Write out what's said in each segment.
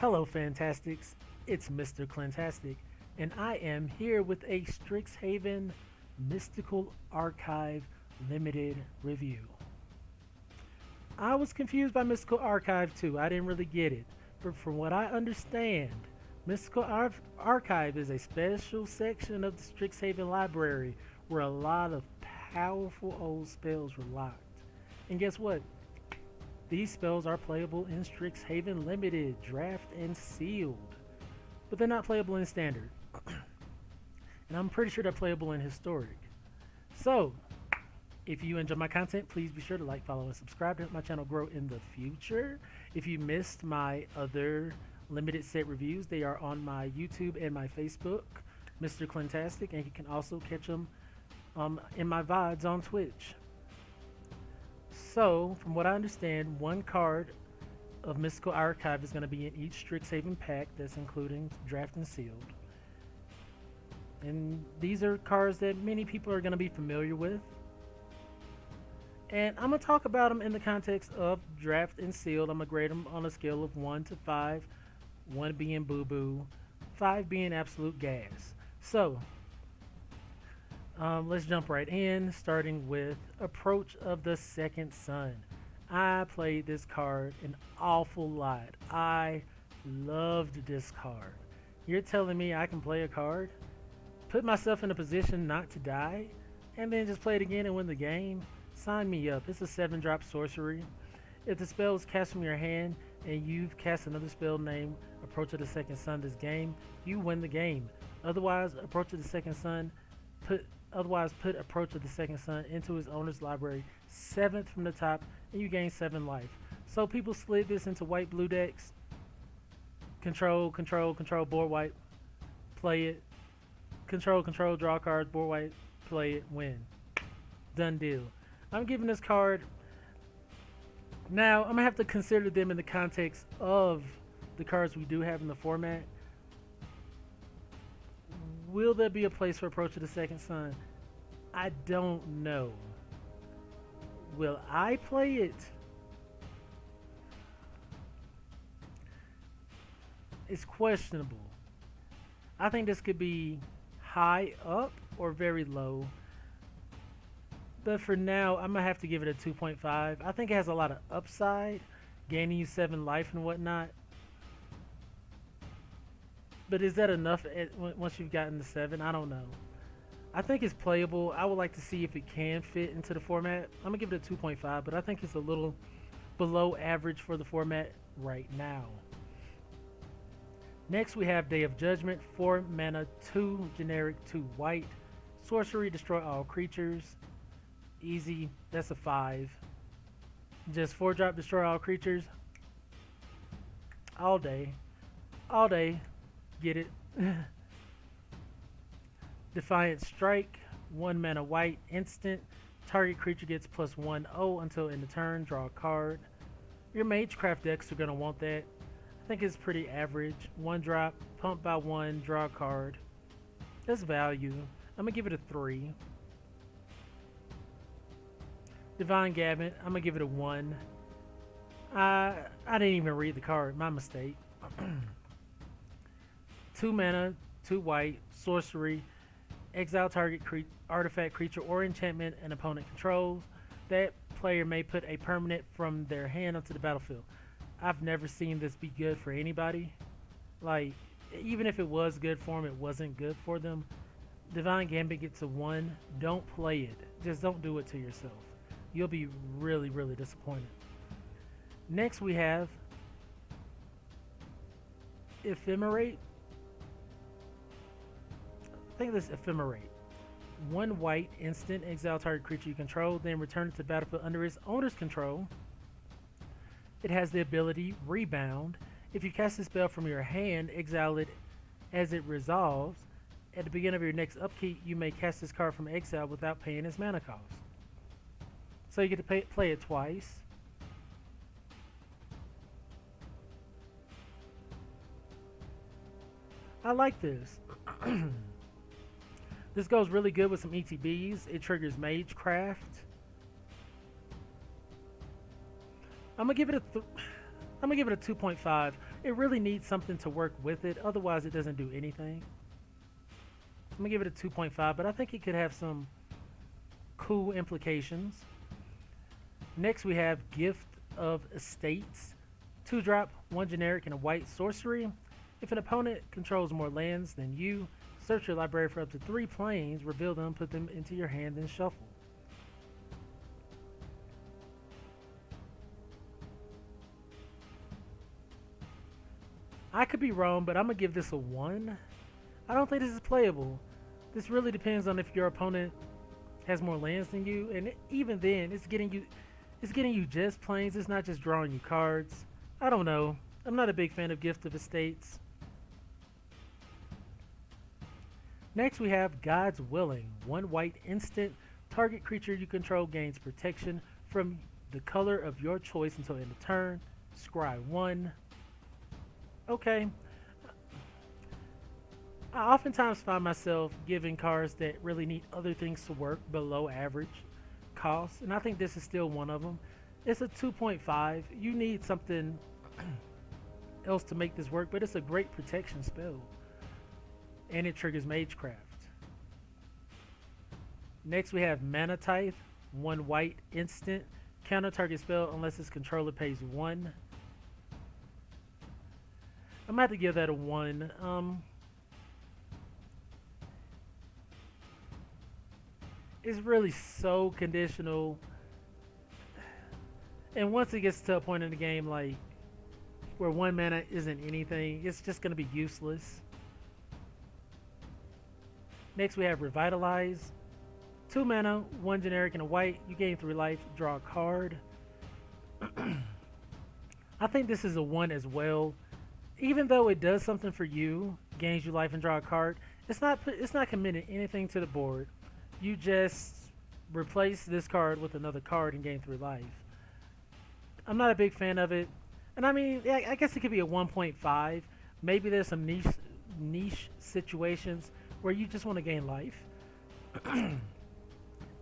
Hello, Fantastics. It's Mr. Clintastik, and I am here with a Strixhaven Mystical Archive Limited review. I was confused by Mystical Archive too. I didn't really get it. But from what I understand, Archive is a special section of the Strixhaven library where a lot of powerful old spells were locked. And guess what? These spells are playable in Strixhaven Limited, Draft, and Sealed, but they're not playable in Standard. And I'm pretty sure they're playable in Historic. So, if you enjoy my content, please be sure to like, follow, and subscribe to help my channel grow in the future. If you missed my other limited set reviews, they are on my YouTube and my Facebook, Mr. Clintastik, and you can also catch them in my VODs on Twitch. So, from what I understand, one card of Mystical Archive is going to be in each Strixhaven pack that's including Draft and Sealed. And these are cards that many people are going to be familiar with. And I'm going to talk about them in the context of Draft and Sealed. I'm going to grade them on a scale of 1 to 5, 1 being boo-boo, 5 being absolute gas. So, let's jump right in, starting with Approach of the Second Sun. I played this card an awful lot. I loved this card. You're telling me I can play a card, put myself in a position not to die, and then just play it again and win the game? Sign me up. It's a 7-drop sorcery. If the spell is cast from your hand and you've cast another spell named Approach of the Second Sun this game, you win the game. Otherwise, Approach of the Second Sun put Approach of the Second Sun into his owner's library, 7th from the top, and you gain 7 life. So people slid this into white-blue decks. Control, board wipe, play it. Control, draw cards, board wipe, play it, win. Done deal. I'm giving this card... Now, I'm going to have to consider them in the context of the cards we do have in the format. Will there be a place for Approach of the Second Sun? I don't know. Will I play it? It's questionable. I think this could be high up or very low. But for now, I'm going to have to give it a 2.5. I think it has a lot of upside, gaining you 7 life and whatnot. But is that enough once you've gotten the 7? I don't know. I think it's playable. I would like to see if it can fit into the format. I'm going to give it a 2.5, but I think it's a little below average for the format right now. Next, we have Day of Judgment, 4 mana, 2 generic, 2 white. Sorcery, destroy all creatures. Easy. That's a 5. Just 4-drop, destroy all creatures. All day. All day. Get it? Defiant Strike, 1 mana white, instant. Target creature gets +1/+0 until end of turn. Draw a card. Your Magecraft decks are going to want that. I think it's pretty average. 1 drop, pump by 1, draw a card. That's value. I'm going to give it a 3. Divine Gambit, I'm going to give it a 1. I didn't even read the card. My mistake. 2 mana, 2 white, sorcery, exile target artifact, creature, or enchantment an opponent controls. That player may put a permanent from their hand onto the battlefield. I've never seen this be good for anybody. Like, even if it was good for them, it wasn't good for them. Divine Gambit gets a 1. Don't play it. Just don't do it to yourself. You'll be really, really disappointed. Next we have Ephemerate. I think this is Ephemerate. 1 white, instant, exile target creature you control, then return it to the battlefield under its owner's control. It has the ability Rebound. If you cast a spell from your hand, exile it as it resolves. At the beginning of your next upkeep, you may cast this card from exile without paying its mana cost. So you get to play it twice. I like this. This goes really good with some ETBs. It triggers Magecraft. I'm gonna give it a I'm gonna give it a 2.5. It really needs something to work with it, otherwise it doesn't do anything. I'm gonna give it a 2.5, but I think it could have some cool implications. Next we have Gift of Estates. 2-drop, 1 generic, and a white sorcery. If an opponent controls more lands than you, search your library for up to 3 planes, reveal them, put them into your hand, and shuffle. I could be wrong, but I'm going to give this a 1. I don't think this is playable. This really depends on if your opponent has more lands than you, and even then, it's getting you just planes. It's not just drawing you cards. I don't know. I'm not a big fan of Gift of Estates. Next, we have God's Willing. 1 white instant. Target creature you control gains protection from the color of your choice until end of turn. Scry 1. Okay. I oftentimes find myself giving cards that really need other things to work below average cost, and I think this is still one of them. It's a 2.5. You need something else to make this work, but it's a great protection spell. And it triggers Magecraft. Next we have Mana Tithe. 1 white instant. Counter target spell unless its controller pays 1. I'm about to give that a 1. It's really so conditional. And once it gets to a point in the game like where 1 mana isn't anything, it's just going to be useless. Next we have Revitalize. 2 mana, 1 generic, and a white. You gain 3 life, draw a card. I think this is a 1 as well. Even though it does something for you, gains you life and draw a card, it's not committing anything to the board. You just replace this card with another card and gain 3 life. I'm not a big fan of it. And I mean, yeah, I guess it could be a 1.5. Maybe there's some niche situations where you just want to gain life.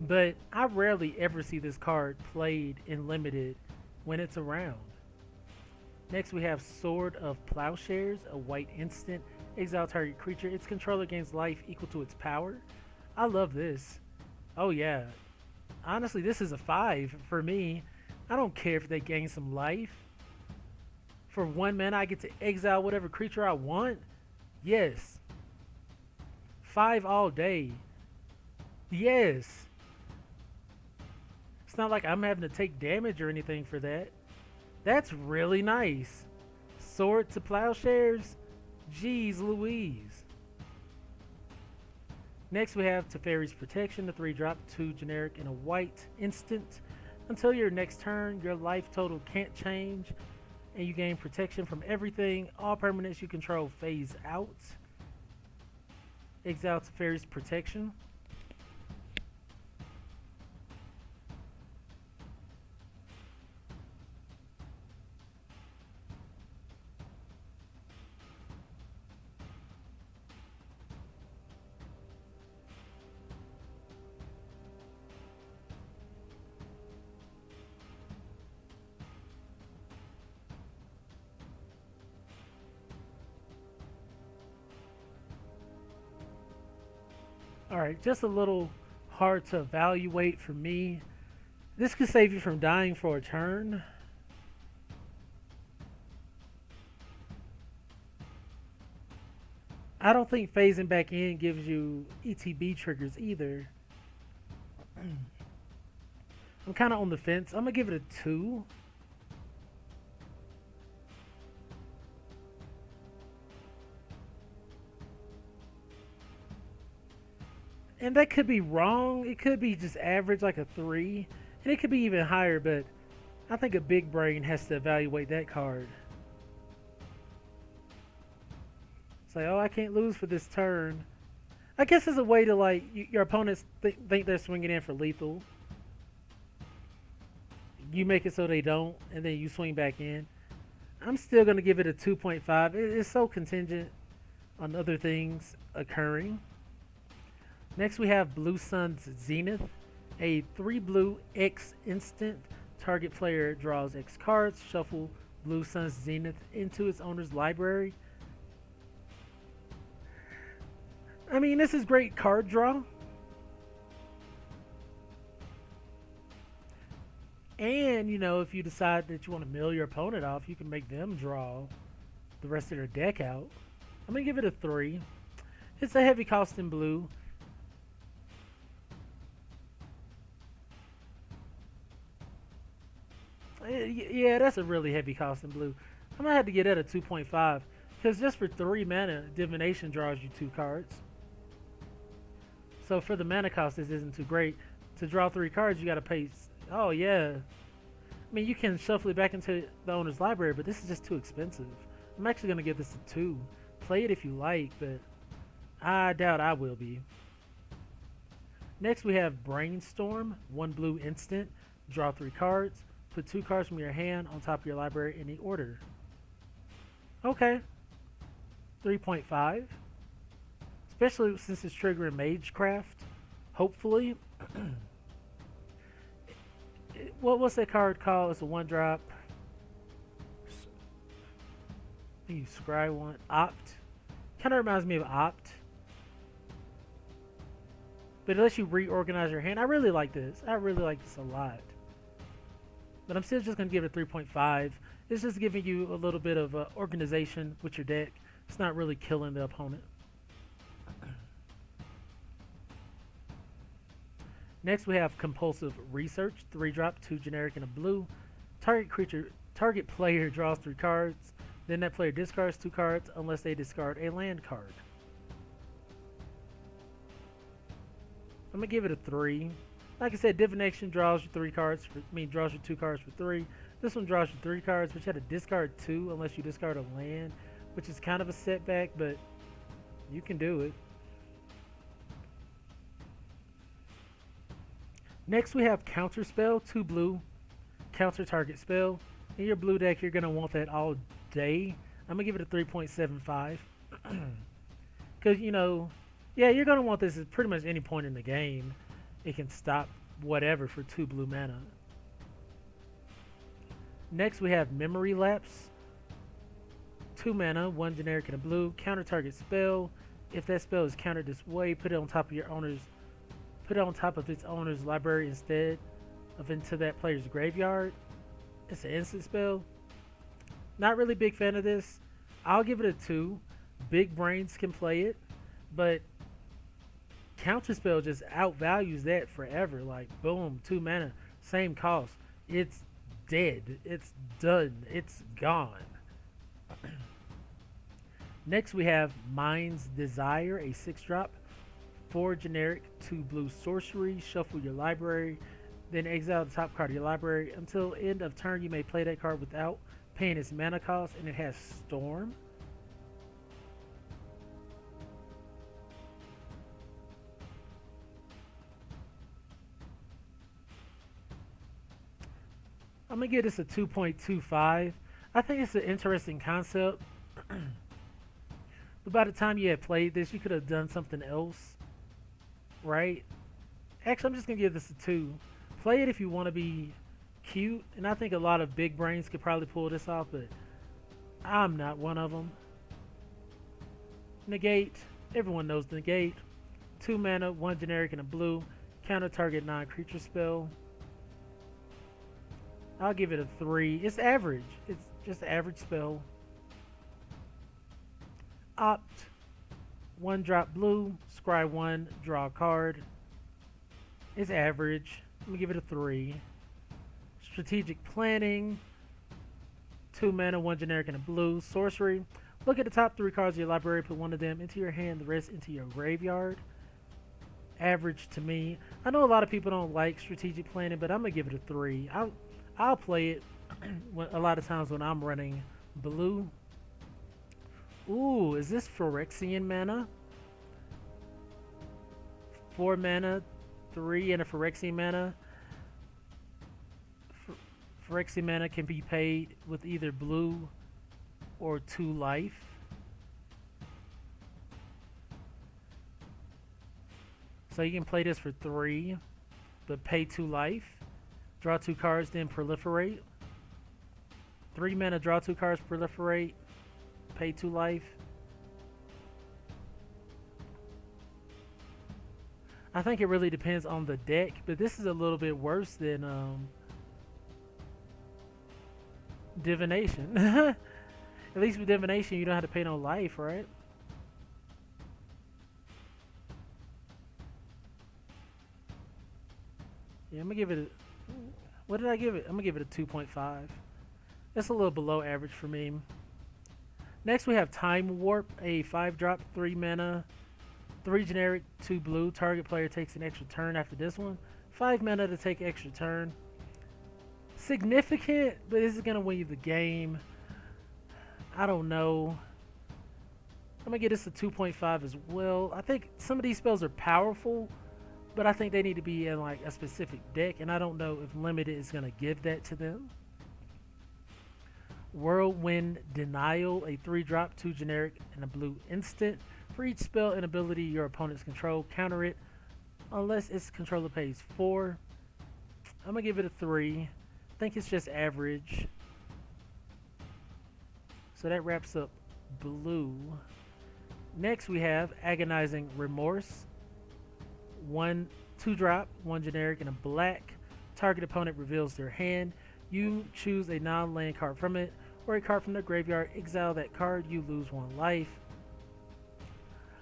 But I rarely ever see this card played in limited when it's around. Next we have Sword of Plowshares, a white instant. Exile target creature. Its controller gains life equal to its power. I love this. Oh yeah. Honestly, this is a 5 for me. I don't care if they gain some life. For 1 mana, I get to exile whatever creature I want. Yes. 5 all day. Yes. It's not like I'm having to take damage or anything for that. That's really nice. Sword to Plowshares. Jeez Louise. Next we have Teferi's Protection, a 3-drop, 2 generic, and a white instant. Until your next turn, your life total can't change, and you gain protection from everything. All permanents you control phase out. Exile Teferi's Protection. Alright, just a little hard to evaluate for me. This could save you from dying for a turn. I don't think phasing back in gives you ETB triggers either. I'm kind of on the fence. I'm going to give it a 2. And that could be wrong. It could be just average, like a 3. And it could be even higher, but I think a big brain has to evaluate that card. It's like, oh, I can't lose for this turn. I guess it's a way to, like, your opponents think they're swinging in for lethal. You make it so they don't, and then you swing back in. I'm still going to give it a 2.5. It's so contingent on other things occurring. Next we have Blue Sun's Zenith, a 3 blue X instant. Target player draws X cards, shuffle Blue Sun's Zenith into its owner's library. I mean, this is great card draw. And, if you decide that you want to mill your opponent off, you can make them draw the rest of their deck out. I'm going to give it a 3. It's a heavy cost in blue. Yeah, that's a really heavy cost in blue. I'm going to have to get that a 2.5. Because just for 3 mana, Divination draws you 2 cards. So for the mana cost, this isn't too great. To draw 3 cards, you got to pay. Oh, yeah. I mean, you can shuffle it back into the owner's library, but this is just too expensive. I'm actually going to give this a 2. Play it if you like, but I doubt I will be. Next, we have Brainstorm. 1 blue instant. Draw 3 cards. Put 2 cards from your hand on top of your library in the order. Okay. 3.5. Especially since it's triggering Magecraft. Hopefully. What's that card called? It's a 1-drop. You scry one. Opt. Kind of reminds me of Opt. But it lets you reorganize your hand. I really like this. I really like this a lot. But I'm still just going to give it a 3.5. It's just giving you a little bit of organization with your deck. It's not really killing the opponent. Next we have Compulsive Research. 3-drop, 2 generic and a blue. Target player draws 3 cards. Then that player discards 2 cards unless they discard a land card. I'm gonna give it a 3. Like I said, Divination draws you 3 cards. Draws you 2 cards for 3. This one draws you 3 cards, but you have to discard 2 unless you discard a land, which is kind of a setback, but you can do it. Next we have Counter Spell, 2 blue, counter target spell. In your blue deck, you're gonna want that all day. I'm gonna give it a 3.75. Cause yeah, you're gonna want this at pretty much any point in the game. It can stop whatever for 2 blue mana. Next we have Memory Lapse. 2 mana, 1 generic and a blue, counter target spell. If that spell is countered this way, put it on top of its owner's library instead of into that player's graveyard. It's an instant spell. Not really big fan of this. I'll give it a 2. Big brains can play it, but Counterspell just outvalues that forever. Like, boom, 2 mana, same cost. It's dead. It's done. It's gone. Next we have Mind's Desire, a 6-drop. 4 generic, 2 blue sorcery. Shuffle your library, then exile the top card of your library. Until end of turn, you may play that card without paying its mana cost, and it has Storm. I'm gonna give this a 2.25. I think it's an interesting concept. But by the time you had played this, you could have done something else. Right? Actually, I'm just going to give this a 2. Play it if you want to be cute. And I think a lot of big brains could probably pull this off, but I'm not one of them. Negate. Everyone knows negate. 2 mana, 1 generic and a blue. Counter target non-creature spell. I'll give it a 3. It's average. It's just an average spell. Opt. 1 drop blue, scry 1, draw a card. It's average. I'm gonna give it a 3. Strategic Planning. 2 mana, 1 generic and a blue. Sorcery. Look at the top 3 cards of your library, put 1 of them into your hand, the rest into your graveyard. Average to me. I know a lot of people don't like Strategic Planning, but I'm gonna give it a 3. I'll play it a lot of times when I'm running blue. Ooh, is this Phyrexian mana? 4 mana, 3 and a Phyrexian mana. Phyrexian mana can be paid with either blue or 2 life. So you can play this for 3, but pay 2 life. Draw 2 cards, then proliferate. 3 mana, draw 2 cards, proliferate, pay 2 life. I think it really depends on the deck, but this is a little bit worse than Divination. At least with Divination, you don't have to pay no life, right? Yeah, I'm gonna give it a. What did I give it? I'm gonna give it a 2.5. That's a little below average for me. Next, we have Time Warp, a 5-drop, 3 mana, 3 generic, 2 blue. Target player takes an extra turn after this one. 5 mana to take extra turn. Significant, but is it going to win you the game? I don't know. I'm going to get this a 2.5 as well. I think some of these spells are powerful, but I think they need to be in like a specific deck, and I don't know if Limited is going to give that to them. Whirlwind Denial, a 3-drop, 2 generic, and a blue instant. For each spell and ability your opponents control, counter it unless its controller pays 4. I'm going to give it a 3. I think it's just average. So that wraps up blue. Next we have Agonizing Remorse. 2-drop, 1 generic, and a black. Target opponent reveals their hand. You choose a non-land card from it or a card from the graveyard. Exile that card. You lose 1 life.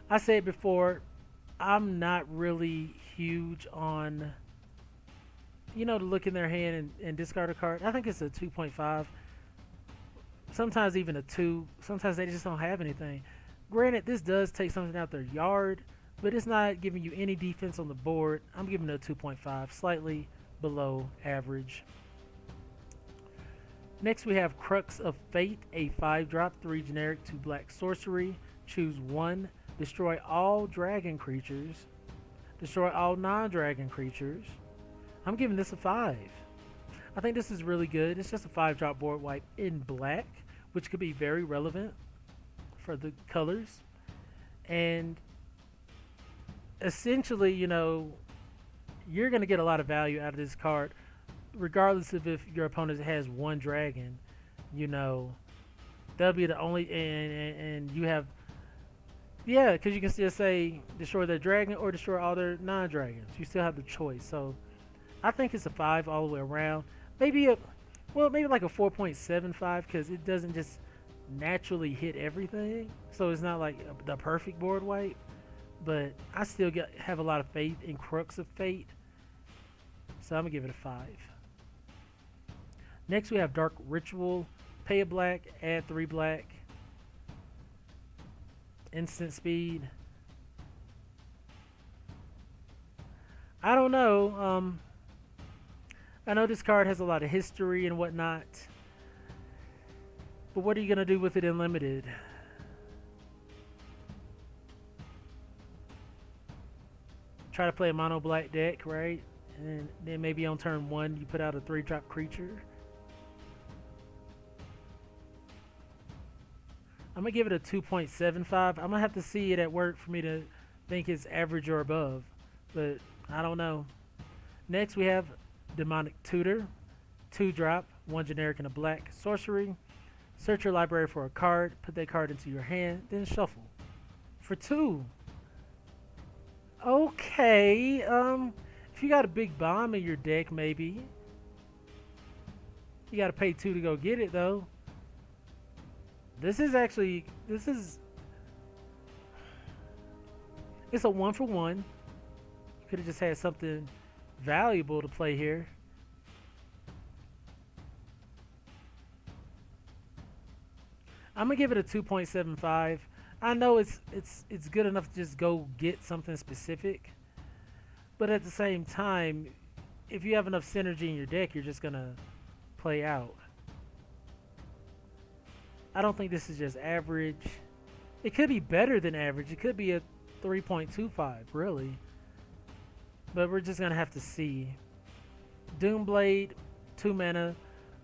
I said before, I'm not really huge on, to look in their hand and discard a card. I think it's a 2.5. Sometimes even a 2. Sometimes they just don't have anything. Granted, this does take something out their yard, but it's not giving you any defense on the board. I'm giving it a 2.5, slightly below average. Next we have Crux of Fate, a 5-drop, 3 generic, 2 black sorcery. Choose 1. Destroy all dragon creatures. Destroy all non-dragon creatures. I'm giving this a 5. I think this is really good. It's just a 5-drop board wipe in black, which could be very relevant for the colors. And essentially, you're going to get a lot of value out of this card, regardless of if your opponent has 1 dragon. That'll be the only, and you have, yeah, because you can still say destroy their dragon or destroy all their non-dragons. You still have the choice. So I think it's a 5 all the way around. Maybe like a 4.75, because it doesn't just naturally hit everything. So it's not like the perfect board wipe. But I still have a lot of faith in Crux of Fate. So I'm going to give it a 5. Next we have Dark Ritual. Pay a black, add 3 black. Instant speed. I don't know. I know this card has a lot of history and whatnot. But what are you going to do with it in Limited? Try to play a mono black deck, right? And then maybe on turn 1 you put out a 3-drop creature. I'm going to give it a 2.75. I'm going to have to see it at work for me to think it's average or above. But I don't know. Next we have Demonic Tutor. 2-drop, 1 generic and a black sorcery. Search your library for a card. Put that card into your hand. Then shuffle. For 2. Okay. If you got a big bomb in your deck, maybe. You got to pay 2 to go get it, though. It's a 1-for-1. You could have just had something valuable to play here. I'm gonna give it a 2.75. I know it's good enough to just go get something specific, but at the same time, if you have enough synergy in your deck, you're just gonna play out. I don't think this is just average. It could be better than average. It could be a 3.25, really. But we're just going to have to see. Doomblade, 2 mana,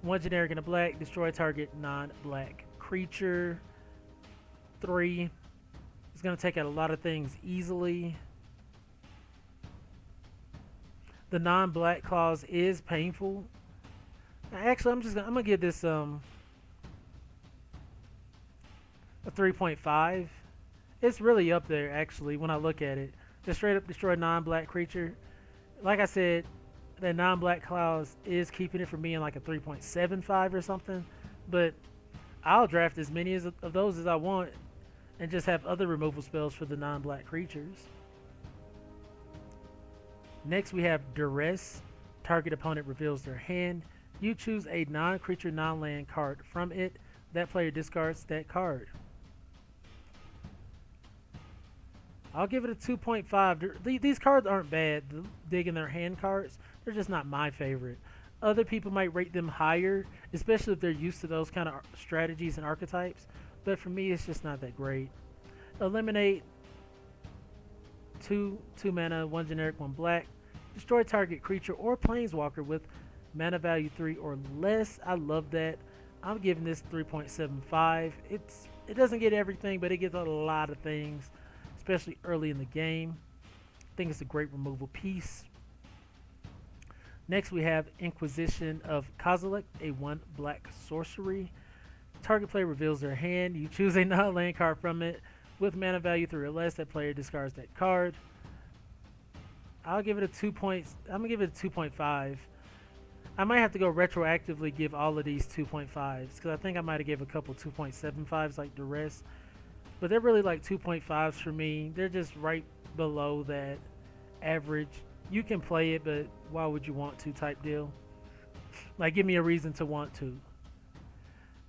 1 generic and a black. Destroy target non-black creature. 3. It's going to take out a lot of things easily. The non-black clause is painful. Actually, I'm going to give this A 3.5. It's really up there actually when I look at it. The straight up destroy non-black creature. Like I said, that non-black clause is keeping it from being like a 3.75 or something. But I'll draft as many of those as I want and just have other removal spells for the non-black creatures. Next we have Duress. Target opponent reveals their hand. You choose a non-creature, non-land card from it. That player discards that card. I'll give it a 2.5. These cards aren't bad. The dig in their hand cards, they're just not my favorite. Other people might rate them higher, especially if they're used to those kind of strategies and archetypes. But for me, it's just not that great. Eliminate two mana, one generic, one black. Destroy target creature or planeswalker with mana value 3 or less. I love that. I'm giving this 3.75. It doesn't get everything, but it gets a lot of things, especially early in the game. I think it's a great removal piece. Next we have Inquisition of Kozilek, a 1 black sorcery. Target player reveals their hand. You choose a non-land card from it with mana value 3 or less. That player discards that card. I'll give it a 2 points. I'm gonna give it a 2.5. I might have to go retroactively give all of these 2.5s because I think I might have gave a couple 2.75s like Duress, but they're really like 2.5s for me. They're just right below that average. You can play it, but why would you want to type deal? Like, give me a reason to want to.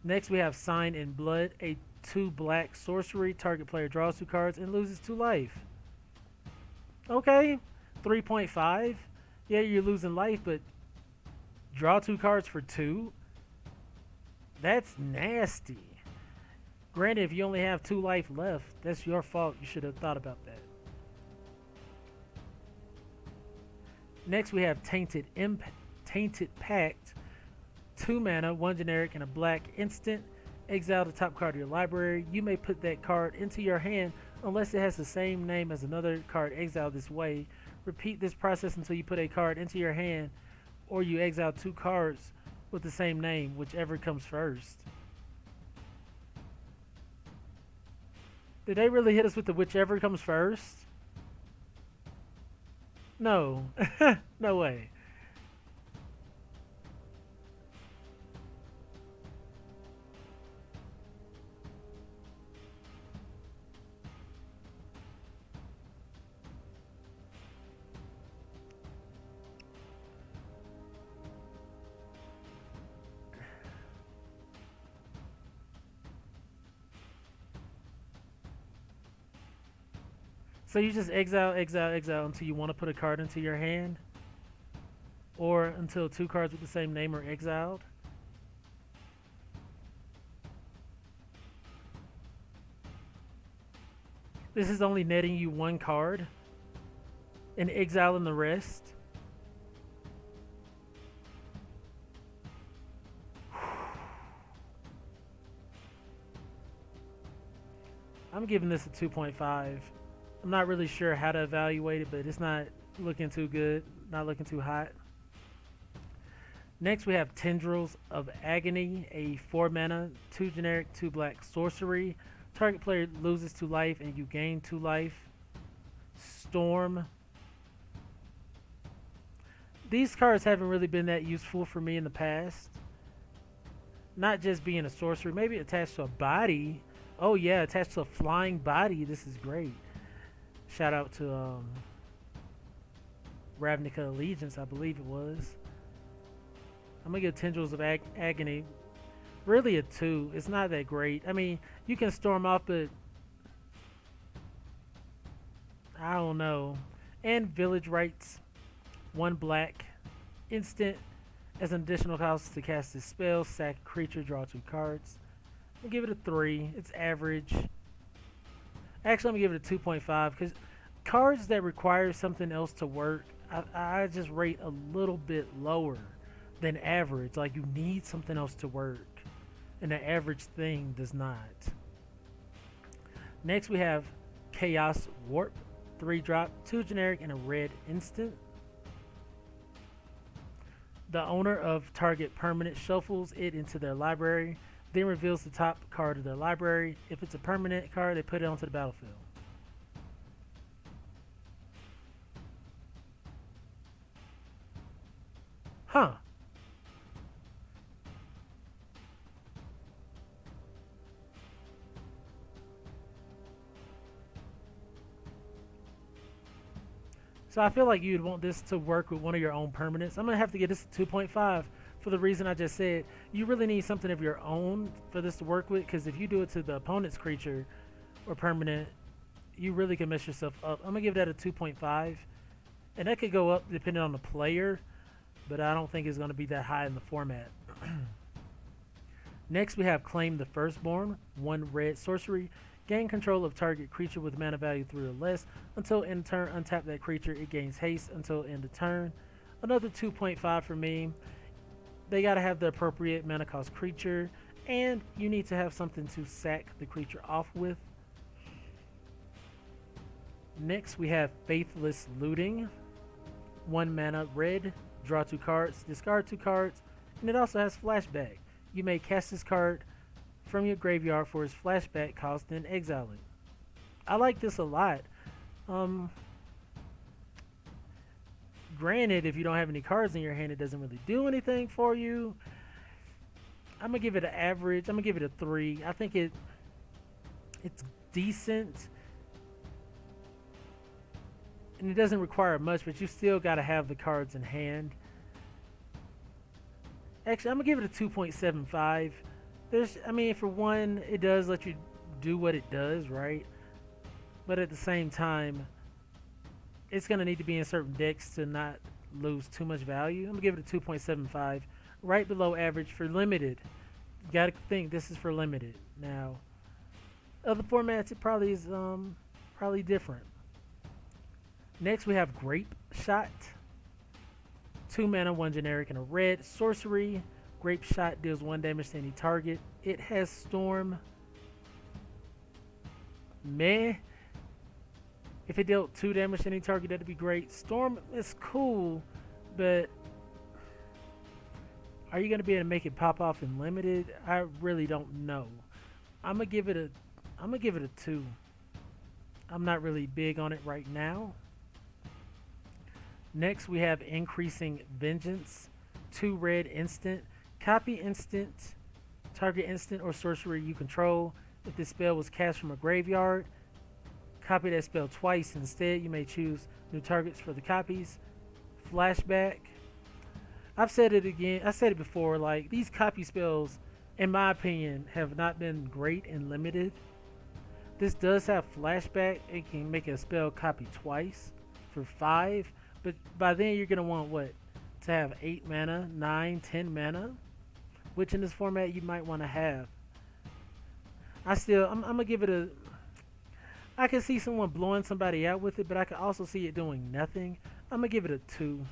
Next we have Sign in Blood, a 2 black sorcery. Target player draws 2 cards and loses 2 life. Okay. 3.5. Yeah, you're losing life, but draw 2 cards for 2? That's nasty. Granted, if you only have 2 life left, that's your fault. You should have thought about that. Next, we have Tainted Pact. 2 mana, 1 generic, and a black instant. Exile the top card of your library. You may put that card into your hand unless it has the same name as another card exiled this way. Repeat this process until you put a card into your hand or you exile 2 cards with the same name, whichever comes first. Did they really hit us with the whichever comes first? No. No way. So you just exile until you want to put a card into your hand? Or until 2 cards with the same name are exiled? This is only netting you 1 card and exiling the rest? I'm giving this a 2.5. I'm not really sure how to evaluate it, but it's not looking too good, not looking too hot. Next we have Tendrils of Agony, a 4 mana, 2 generic, 2 black sorcery. Target player loses 2 life and you gain 2 life. Storm. These cards haven't really been that useful for me in the past. Not just being a sorcery, maybe attached to a body. Oh yeah, attached to a flying body. This is great. Shout out to Ravnica Allegiance, I believe it was. I'm going to give Tendrils of Agony really a 2. It's not that great. I mean, you can storm off, but I don't know. And Village Rites, 1 black instant. As an additional cost to cast this spell, sack a creature, draw 2 cards. I'll give it a 3. It's average. Actually, I'm going to give it a 2.5 because cards that require something else to work, I just rate a little bit lower than average. Like, you need something else to work, and the average thing does not. Next, we have Chaos Warp. 3 drop, 2 generic, and a red instant. The owner of target permanent shuffles it into their library. then reveals the top card of their library. If it's a permanent card, they put it onto the battlefield. Huh. So I feel like you'd want this to work with one of your own permanents. I'm going to have to get this 2.5 for the reason I just said. You really need something of your own for this to work with, because if you do it to the opponent's creature or permanent, you really can mess yourself up. I'm going to give that a 2.5. And that could go up depending on the player, but I don't think it's going to be that high in the format. Next, we have Claim the Firstborn, 1 red sorcery. Gain control of target creature with mana value 3 or less. Until end of turn, untap that creature. It gains haste until end of turn. Another 2.5 for me. They got to have the appropriate mana cost creature, and you need to have something to sack the creature off with. Next, we have Faithless Looting. 1 mana red. Draw 2 cards. Discard 2 cards. And it also has flashback. You may cast this card from your graveyard for its flashback cost, then exile it. I like this a lot. Granted, if you don't have any cards in your hand, it doesn't really do anything for you. I'm gonna give it an average. I'm gonna give it a 3. I think it's decent, and it doesn't require much, but you still gotta have the cards in hand. Actually, I'm gonna give it a 2.75. I mean, for one, it does let you do what it does, right? But at the same time, it's going to need to be in certain decks to not lose too much value. I'm going to give it a 2.75, right below average for limited. You got to think this is for limited. Now, other formats, it probably is probably different. Next, we have Grape Shot. 2 mana, 1 generic, and a red sorcery. Grape Shot deals 1 damage to any target. It has Storm. Meh. If it dealt 2 damage to any target, that'd be great. Storm is cool, but are you going to be able to make it pop off in limited? I really don't know. I'm gonna give it a 2. I'm not really big on it right now. Next, we have Increasing Vengeance. 2 red instant. Copy instant, target instant or sorcery you control. If this spell was cast from a graveyard, copy that spell twice instead. You may choose new targets for the copies. Flashback. I've said it again. I said it before. Like, these copy spells, in my opinion, have not been great and limited. This does have flashback. It can make a spell copy twice for 5. But by then you're gonna want what? To have 8 mana, 9, 10 mana. Which in this format you might want to have. I'm gonna give it a. I can see someone blowing somebody out with it, but I can also see it doing nothing. I'm gonna give it a 2.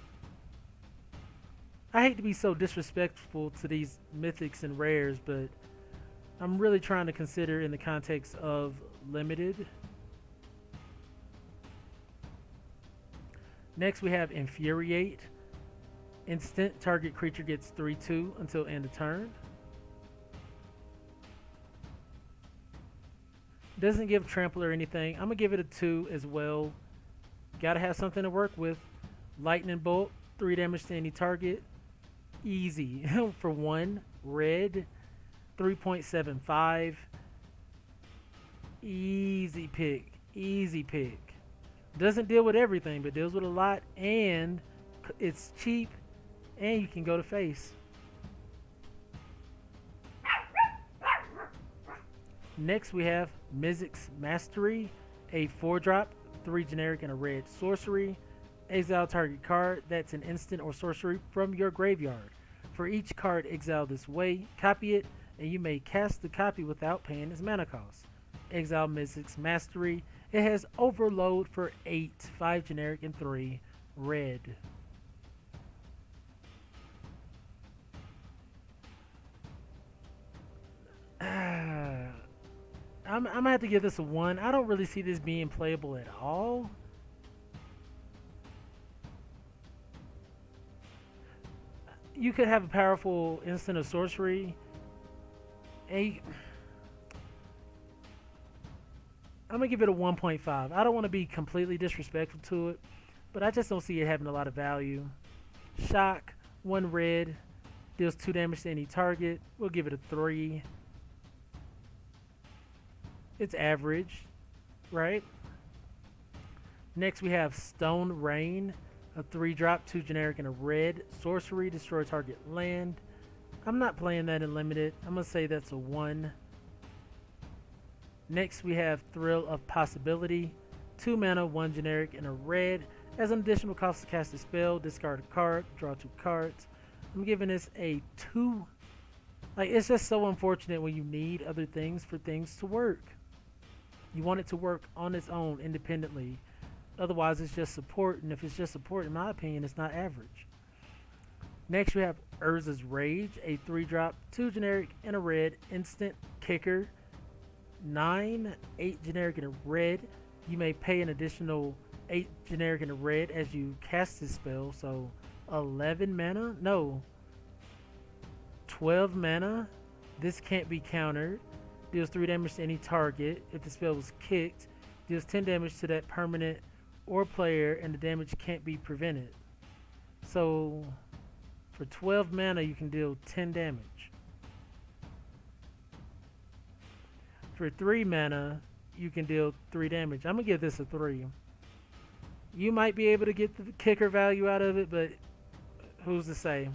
I hate to be so disrespectful to these mythics and rares, but I'm really trying to consider in the context of limited. Next, we have Infuriate. Instant, target creature gets 3/2 until end of turn. Doesn't give trample or anything. I'm gonna give it a 2 as well. Gotta have something to work with. Lightning bolt, 3 damage to any target. Easy for 1 red. 3.75. Easy pick. Easy pick. Doesn't deal with everything, but deals with a lot, and it's cheap. And you can go to face. Next, we have Mizzix's Mastery, a 4-drop, 3 generic, and a red sorcery. Exile target card that's an instant or sorcery from your graveyard. For each card exiled this way, copy it, and you may cast the copy without paying its mana cost. Exile Mizzix's Mastery. It has Overload for 8, 5 generic, and 3 red. I'm gonna have to give this a 1. I don't really see this being playable at all. You could have a powerful instant of sorcery I'm gonna give it a 1.5. I don't want to be completely disrespectful to it, but I just don't see it having a lot of value. Shock, 1 red, deals 2 damage to any target. We'll give it a 3. It's average, right? Next we have Stone Rain, a 3-drop, 2 generic, and a red. Sorcery, destroy target land. I'm not playing that in limited. I'm going to say that's a 1. Next we have Thrill of Possibility, 2 mana, 1 generic, and a red. As an additional cost to cast a spell, discard a card, draw 2 cards. I'm giving this a 2. Like, it's just so unfortunate when you need other things for things to work. You want it to work on its own independently. Otherwise, it's just support, and if it's just support, in my opinion, it's not average. Next, we have Urza's Rage, a 3-drop, 2 generic, and a red. Instant kicker, 9, 8 generic, and a red. You may pay an additional 8 generic and a red as you cast this spell. So 11 mana? No. 12 mana. This can't be countered. Deals 3 damage to any target. If the spell was kicked, deals 10 damage to that permanent or player, and the damage can't be prevented. So for 12 mana, you can deal 10 damage. For 3 mana, you can deal 3 damage. I'm going to give this a 3. You might be able to get the kicker value out of it, but who's to say?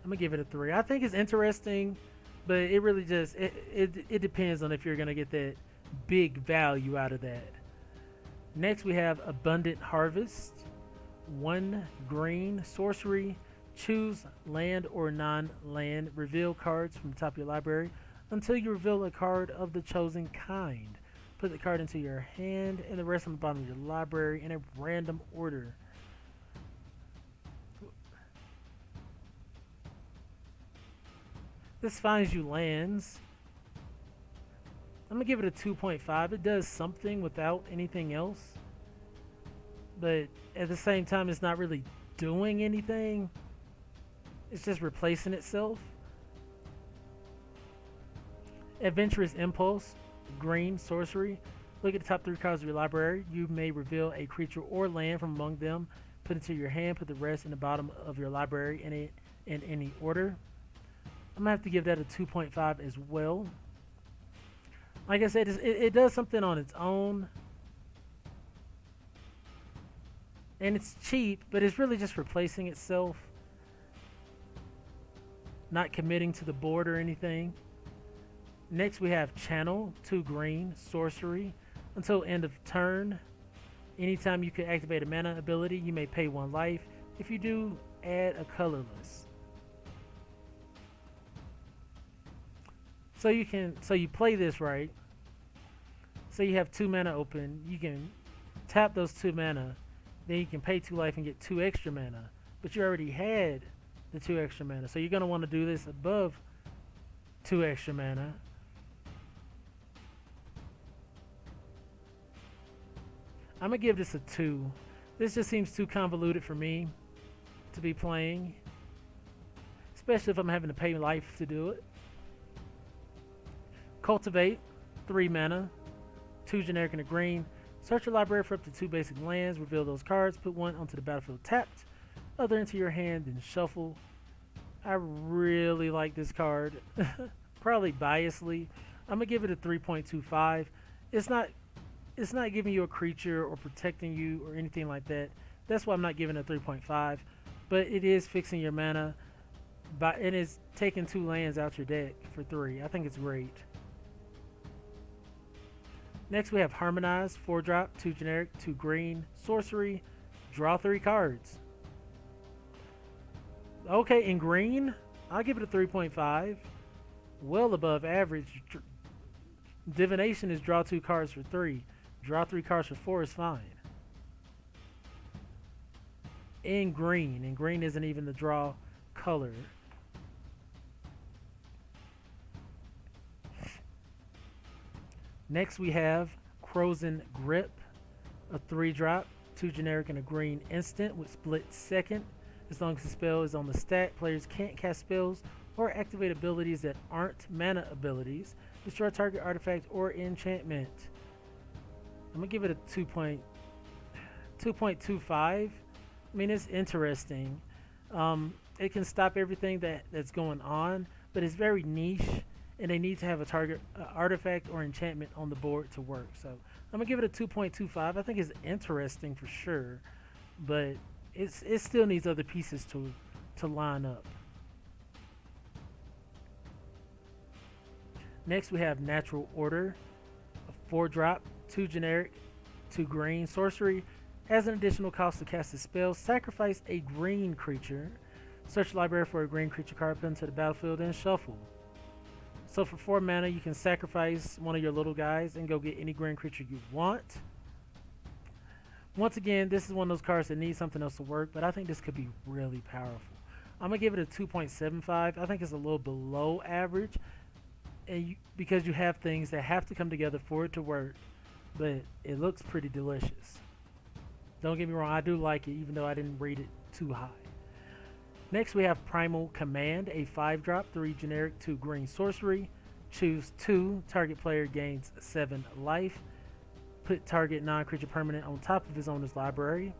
I'm going to give it a 3. I think it's interesting, but it really just, it depends on if you're going to get that big value out of that. Next, we have Abundant Harvest. 1 green sorcery. Choose land or non-land. Reveal cards from the top of your library until you reveal a card of the chosen kind. Put the card into your hand and the rest on the bottom of your library in a random order. This finds you lands. I'm going to give it a 2.5. It does something without anything else. But at the same time, it's not really doing anything. It's just replacing itself. Adventurous Impulse, green sorcery. Look at the top 3 cards of your library. You may reveal a creature or land from among them. Put it to your hand. Put the rest in the bottom of your library in any order. I'm going to have to give that a 2.5 as well. Like I said, it does something on its own. And it's cheap, but it's really just replacing itself. Not committing to the board or anything. Next we have Channel, 2 green, sorcery. Until end of turn. Anytime you can activate a mana ability, you may pay 1 life. If you do, add a colorless. So you play this right. So you have 2 mana open. You can tap those 2 mana. Then you can pay 2 life and get 2 extra mana. But you already had the 2 extra mana. So you're going to want to do this above 2 extra mana. I'm going to give this a 2. This just seems too convoluted for me to be playing. Especially if I'm having to pay life to do it. Cultivate, 3 mana, 2 generic and a green. Search your library for up to 2 basic lands. Reveal those cards. Put 1 onto the battlefield tapped. Other into your hand and shuffle. I really like this card. Probably biasly. I'm gonna give it a 3.25. It's not giving you a creature or protecting you or anything like that. That's why I'm not giving it a 3.5. But it is fixing your mana. And it's taking 2 lands out your deck for 3. I think it's great. Next we have Harmonize, 4-drop, 2 generic, 2 green, sorcery, draw 3 cards. Okay, in green, I'll give it a 3.5. Well above average. Divination is draw 2 cards for 3. Draw 3 cards for 4 is fine. In green, and green isn't even the draw color. Next we have Frozen Grip, a 3-drop, 2 generic and a green instant with split second. As long as the spell is on the stack, players can't cast spells or activate abilities that aren't mana abilities. Destroy target artifact or enchantment. I'm gonna give it a 2.25. I mean, it's interesting. It can stop everything that's going on, but it's very niche, and they need to have a target artifact or enchantment on the board to work. So I'm gonna give it a 2.25. I think it's interesting for sure, but it still needs other pieces to line up. Next, we have Natural Order, a 4-drop, 2 generic, 2 green sorcery. As an additional cost to cast a spell, sacrifice a green creature. Search the library for a green creature card, put into the battlefield, and shuffle. So for 4 mana, you can sacrifice one of your little guys and go get any green creature you want. Once again, this is one of those cards that needs something else to work, but I think this could be really powerful. I'm going to give it a 2.75. I think it's a little below average, and because you have things that have to come together for it to work, but it looks pretty delicious. Don't get me wrong, I do like it, even though I didn't rate it too high. Next, we have Primal Command, a 5-drop, 3 generic, 2 green sorcery. Choose 2. Target player gains 7 life. Put target non-creature permanent on top of his owner's library.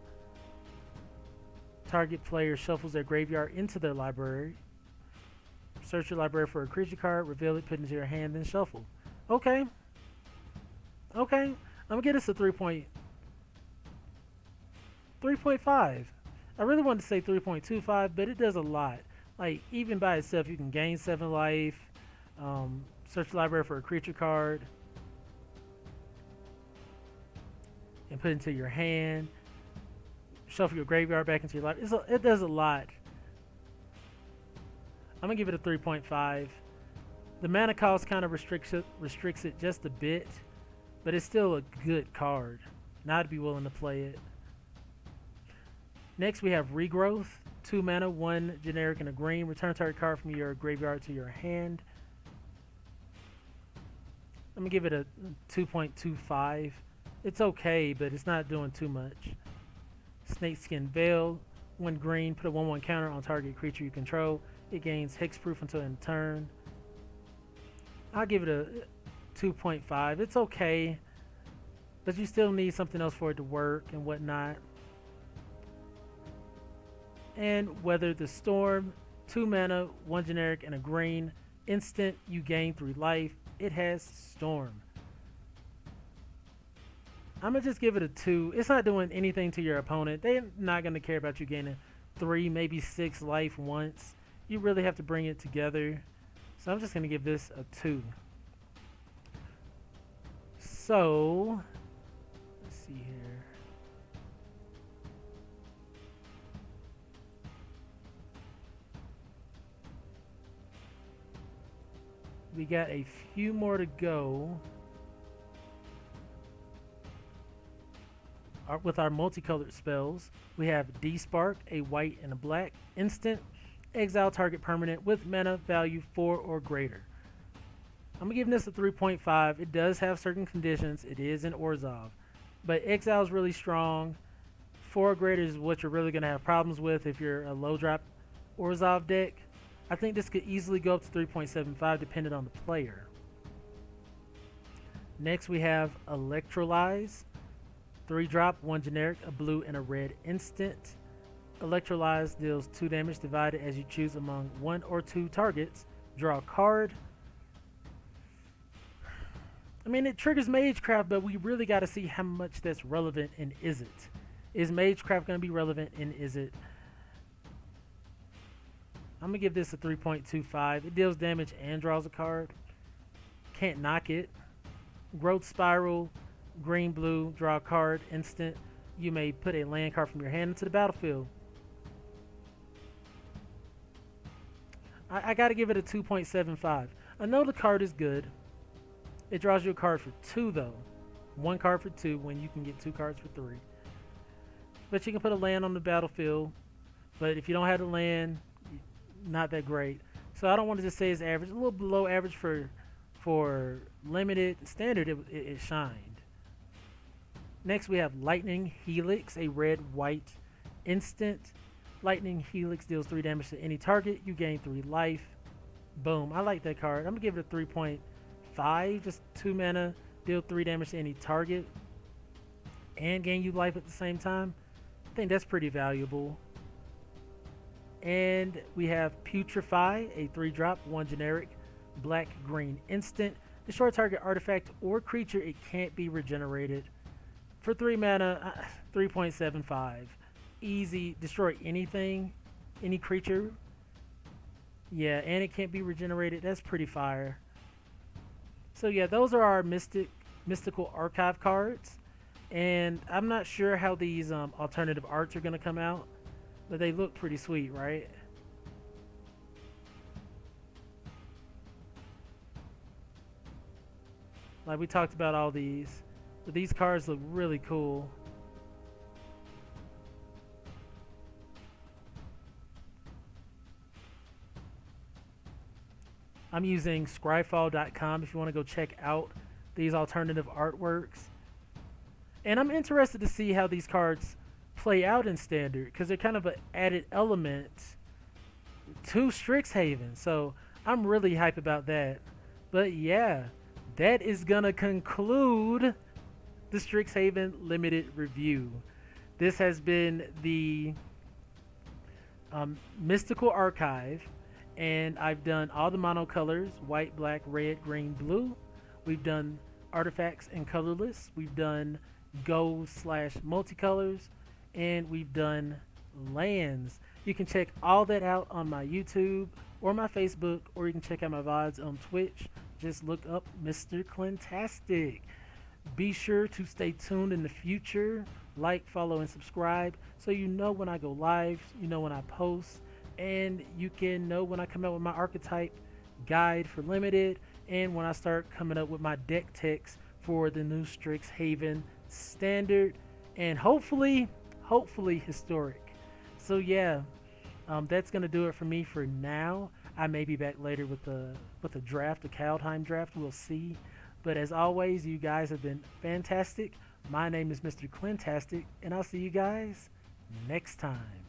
Target player shuffles their graveyard into their library. Search your library for a creature card, reveal it, put it into your hand, then shuffle. Okay. Okay. I'm going to get this a 3.5. I really wanted to say 3.25, but it does a lot. Like, even by itself, you can gain 7 life, search the library for a creature card, and put it into your hand, shuffle your graveyard back into your library. It does a lot. I'm going to give it a 3.5. The mana cost kind of restricts it just a bit, but it's still a good card. Now I'd be willing to play it. Next, we have Regrowth. 2 mana, 1 generic, and a green. Return target card from your graveyard to your hand. I'm going to give it a 2.25. It's okay, but it's not doing too much. Snakeskin Veil. 1 green, put a 1/1 counter on target creature you control. It gains hexproof until end turn. I'll give it a 2.5. It's okay, but you still need something else for it to work and whatnot. And Weather the Storm. 2 mana, 1 generic, and a green. Instant, you gain 3 life. It has Storm. I'm going to just give it a 2. It's not doing anything to your opponent. They're not going to care about you gaining 3, maybe 6 life once. You really have to bring it together. So I'm just going to give this a 2. So, let's see here. We got a few more to go. With our multicolored spells, we have D-Spark, a white and a black. Instant, exile target permanent with mana value 4 or greater. I'm giving this a 3.5. It does have certain conditions. It is in Orzhov, but exile is really strong. 4 or greater is what you're really going to have problems with if you're a low drop Orzhov deck. I think this could easily go up to 3.75 depending on the player. Next, we have Electrolyze. 3-drop, 1 generic, a blue, and a red instant. Electrolyze deals 2 damage divided as you choose among 1 or 2 targets. Draw a card. I mean, it triggers Magecraft, but we really got to see how much that's relevant and is it. Is Magecraft going to be relevant and is it? I'm going to give this a 3.25. It deals damage and draws a card. Can't knock it. Growth Spiral. Green, blue, draw a card, instant. You may put a land card from your hand into the battlefield. I got to give it a 2.75. I know the card is good. It draws you a card for 2 though. 1 card for 2 when you can get 2 cards for 3. But you can put a land on the battlefield. But if you don't have the land, not that great. So I don't want to just say it's average. A little below average for limited. Standard, it shined. Next, we have Lightning Helix, a red-white instant. Lightning Helix deals 3 damage to any target. You gain 3 life. Boom. I like that card. I'm gonna give it a 3.5. Just 2 mana, deal 3 damage to any target, and gain you life at the same time. I think that's pretty valuable. And we have Putrefy, a 3-drop, 1 generic, black green instant. Destroy target artifact or creature. It can't be regenerated. For 3 mana, 3.75. Easy. Destroy anything, any creature. Yeah, and it can't be regenerated. That's pretty fire. So yeah, those are our mystical archive cards. And I'm not sure how these alternative arts are going to come out, but they look pretty sweet, right? Like we talked about all these, but these cards look really cool. I'm using scryfall.com if you want to go check out these alternative artworks. And I'm interested to see how these cards play out in standard because they're kind of an added element to Strixhaven. So I'm really hype about that. But yeah, that is gonna conclude the Strixhaven limited review. This has been the Mystical Archive, and I've done all the monocolors: white, black, red, green, blue. We've done artifacts and colorless. We've done gold slash multicolors, and we've done lands. You can check all that out on my YouTube or my Facebook, or you can check out my VODs on Twitch. Just look up Mr.Clintastik. Be sure to stay tuned in the future. Like, follow, and subscribe so you know when I go live, you know when I post, and you can know when I come out with my archetype guide for limited, and when I start coming up with my deck text for the new Strixhaven standard, and hopefully historic. So yeah, that's gonna do it for me for now. I may be back later with the draft, the Kaldheim draft. We'll see. But as always, you guys have been fantastic. My name is Mr. Clintastik, and I'll see you guys next time.